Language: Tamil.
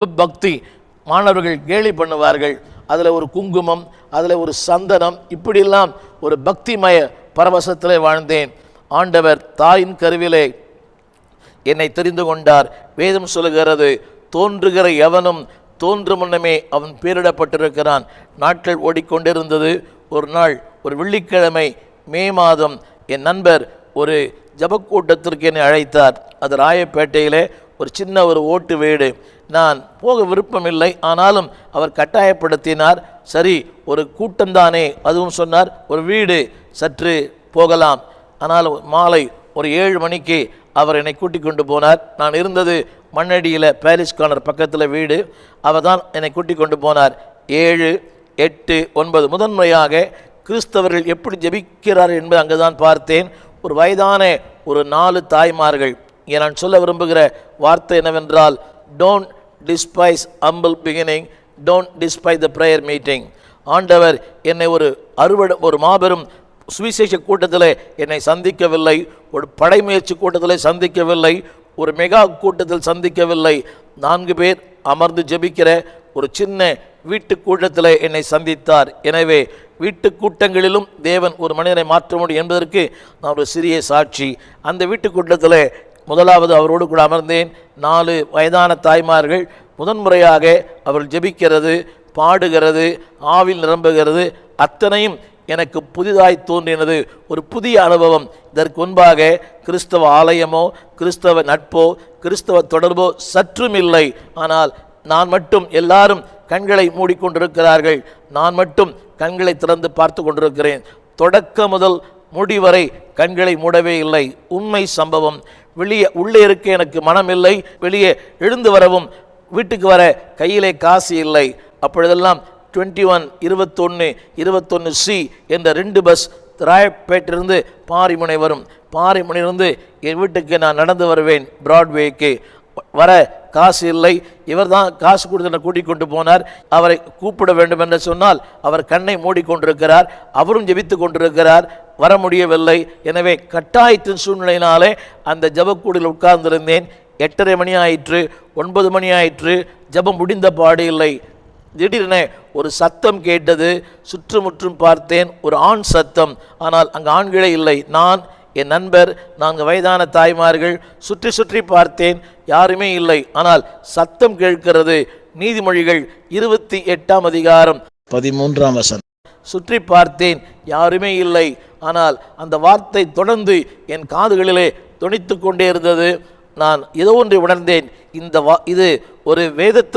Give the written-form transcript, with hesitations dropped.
பக்தி மாணவர்கள் கேலி பண்ணுவார்கள். அதில் ஒரு குங்குமம், அதில் ஒரு சந்தனம், இப்படியெல்லாம் ஒரு பக்திமய பரவசத்திலே வாழ்ந்தேன். ஆண்டவர் தாயின் கருவிலே என்னை தெரிந்து கொண்டார். வேதம் சொல்லுகிறது, தோன்றுகிற எவனும் தோன்றும் முன்னமே அவன் பேரிடப்பட்டிருக்கிறான். நாட்கள் ஓடிக்கொண்டிருந்தது. ஒரு நாள், ஒரு வெள்ளிக்கிழமை, மே மாதம், என் நண்பர் ஒரு ஜபக்கூட்டத்திற்கு என்னை அழைத்தார். அது ராயப்பேட்டையிலே ஒரு சின்ன ஒரு ஓட்டு வீடு. நான் போக விருப்பமில்லை, ஆனாலும் அவர் கட்டாயப்படுத்தினார். சரி, ஒரு கூட்டம்தானே, அதுவும் சொன்னார் ஒரு வீடு, சற்று போகலாம். ஆனால் மாலை ஒரு 7 மணிக்கு அவர் என்னை கூட்டிக் கொண்டு போனார். நான் இருந்தது மண்ணடியில் பாரிஸ் கார்னர் பக்கத்தில் வீடு. அவர் தான் என்னை கூட்டிக் கொண்டு போனார். 7, 8, 9 முதன்முறையாக கிறிஸ்தவர்கள் எப்படி ஜெபிக்கிறார் என்பது அங்கு தான் பார்த்தேன். ஒரு வயதான ஒரு 4 தாய்மார்கள். இங்கே நான் சொல்ல விரும்புகிற வார்த்தை என்னவென்றால், don't despise humble beginning, don't despise the prayer meeting. ஆண்டவர் என்னை ஒரு மாபெரும் சுவிசேஷ கூட்டத்தில் என்னை சந்திக்கவில்லை, ஒரு படைமுயற்சி கூட்டத்தில் சந்திக்கவில்லை, ஒரு மெகா கூட்டத்தில் சந்திக்கவில்லை. 4 பேர் அமர்ந்து ஜெபிக்கிற ஒரு சின்ன வீட்டு கூட்டத்தில் என்னை சந்தித்தார். எனவே வீட்டு கூட்டங்களிலும் தேவன் ஒரு மனிதனை மாற்ற முடியும் என்பதற்கு நான் ஒரு சிறிய சாட்சி. அந்த வீட்டு கூட்டத்தில் முதலாவது அவரோடு கூட அமர்ந்தேன். 4 வயதான தாய்மார்கள். முதன்முறையாக அவர்கள் ஜெபிக்கிறது, பாடுகிறது, ஆவில் நிரம்புகிறது, அத்தனையும் எனக்கு புதிதாய் தோன்றினது. ஒரு புதிய அனுபவம். இதற்கு முன்பாக கிறிஸ்தவ ஆலயமோ, கிறிஸ்தவ நட்போ, கிறிஸ்தவ தொடர்போ சற்றும் இல்லை. ஆனால் நான் மட்டும், எல்லாரும் கண்களை மூடிக்கொண்டிருக்கிறார்கள், நான் மட்டும் கண்களை திறந்து பார்த்து கொண்டிருக்கிறேன். தொடக்க முதல் முடிவரை கண்களை மூடவே இல்லை. உண்மை சம்பவம். உள்ளே இருக்க எனக்கு மனம் இல்லை, வெளியே எழுந்து வரவும், வீட்டுக்கு வர கையிலே காசு இல்லை. அப்பொழுதெல்லாம் 21, 21C என்ற 2 பஸ் ராயப்பேட்டிலிருந்து பாரிமுனை வரும். பாரிமுனையிலிருந்து என் வீட்டுக்கு நான் நடந்து வருவேன். பிராட்வேக்கு வர காசு இல்லை. இவர் தான் காசு கொடுத்து என்னை கூட்டிக் கொண்டு போனார். அவரை கூப்பிட வேண்டும் என்று சொன்னால் அவர் கண்ணை மூடிக்கொண்டிருக்கிறார், அவரும் ஜெபித்து கொண்டிருக்கிறார், வர முடியவில்லை. எனவே கட்டாயத்தின் சூழ்நிலையினாலே அந்த ஜபக்கூடில் உட்கார்ந்திருந்தேன். 8:30 மணி ஆயிற்று, 9 மணி ஆயிற்று, ஜபம் முடிந்த பாடு இல்லை. திடீரென ஒரு சத்தம் கேட்டது. சுற்றுமுற்றும் பார்த்தேன், ஒரு ஆண் சத்தம். ஆனால் அங்கு ஆண்களே இல்லை. நான், என் நண்பர், 4 வயதான தாய்மார்கள். சுற்றி சுற்றி பார்த்தேன், யாருமே இல்லை. ஆனால் சத்தம் கேட்கிறது. நீதிமொழிகள் 28ஆம் அதிகாரம் 13ஆம் வசனம். சுற்றி பார்த்தேன், யாருமே இல்லை. ஆனால் அந்த வார்த்தை தொடர்ந்து என் காதுகளிலே தொனித்து கொண்டே இருந்தது. நான் ஏதோ ஒன்றை உணர்ந்தேன். இது ஒரு வேதத்தில்